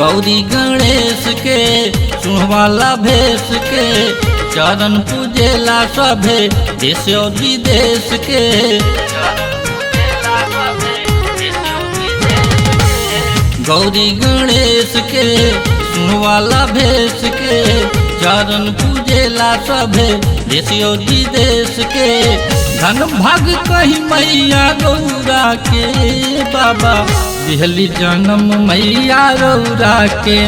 गौरी गणेश के सुनवाला भेष के चरण पूजेला सभे देश और विदेश के। गौरी गणेश के सुनवाला भेष के चरण पूजेला सभे देश और विदेश के। धन भाग कही मैया गौरा के बाबा दिहली जन्म मैया रौरा के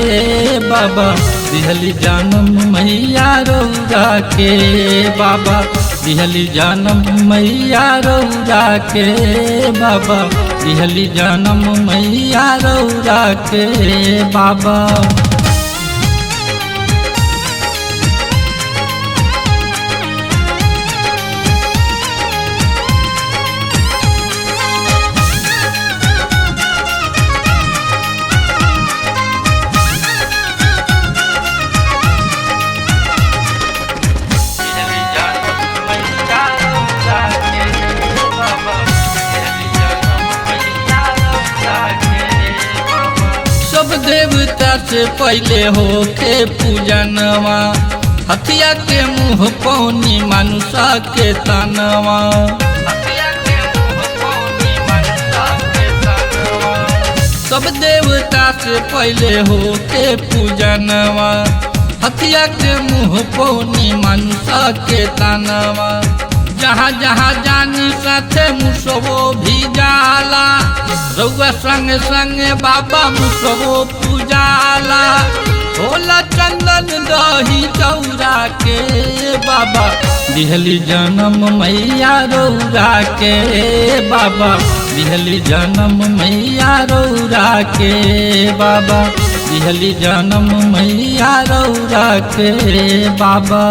बाबा दिहली जन्म मैया रौरा के बाबा दिहली जन्म मैया रौरा के बाबा दिहली जन्म मैया रौरा के बाबा। देवता से पहले होके पूजनवा हथिया के मुँह पौनी मनुष्य के तनवा। सब देवता से पहले होके पूजनवा हथिया के मुँह पौनी मनुष्य के तनवा। जहाँ जहाँ जानी साथे मुसवो भी जाला रउआ संग संग बाबा मुसवो पूजाला। होला चंदन दही चौरा के बाबा दिहली जन्म मैया रौरा के बाबा दिहली जन्म मैया रौरा के बाबा दिहली जन्म मैया रौरा के बाबा।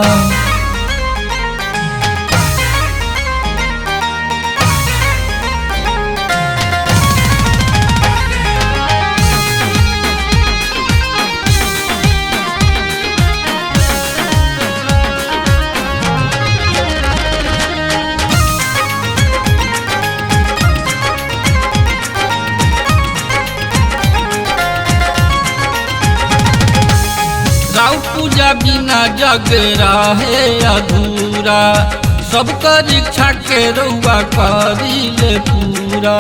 राव पूजा बिना जग रहे अधूरा सबकर इच्छा के रउआ करिले पूरा।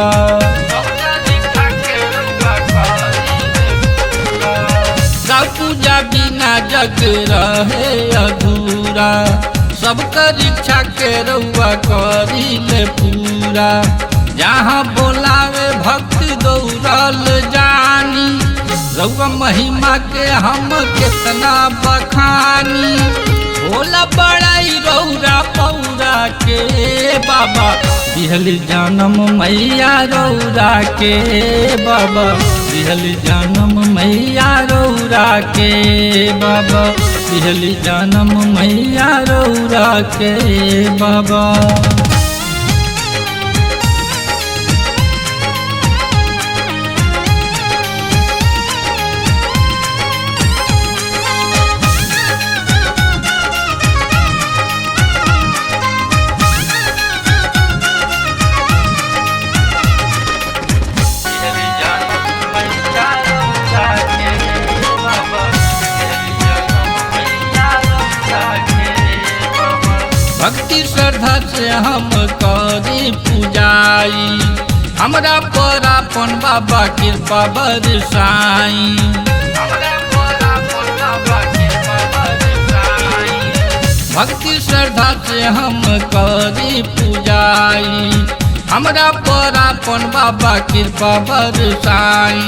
राव पूजा बिना जग रहे अधूरा सबकर इच्छा के रउआ करिले पूरा। जहाँ बोलावे भक्त दौड़ल जानी रउआ महिमा के हम कितना बखानी। होला बड़ाई रौरा पौरा के बाबा दिहली जन्म मैया रौरा के बाबा दिहली जन्म मैया रौरा के बाबा दिहली जन्म मैया रौरा के बाबा। भक्ति श्रद्धा से हम करी पूजाई हमरा पर अपन बाबा कृपा बरसाई। भक्ति श्रद्धा से हम करी पूजाई हमरा पर अपन बाबा कृपा बरसाई।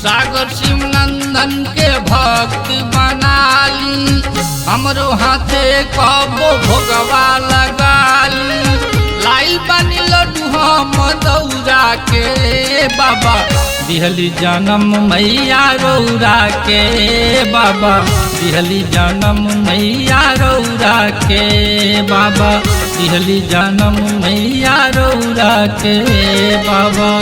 सागर शिव नंदन के भक्त बनाली हमरो हाथे कबो भोगवा लगाली। लाई बनी लड्डू हम दौरा के बाबा दिहली जन्म मैया रौरा के बाबा दिहली जन्म मैया रौरा के बाबा दिहली जन्म मैया रौरा के बाबा।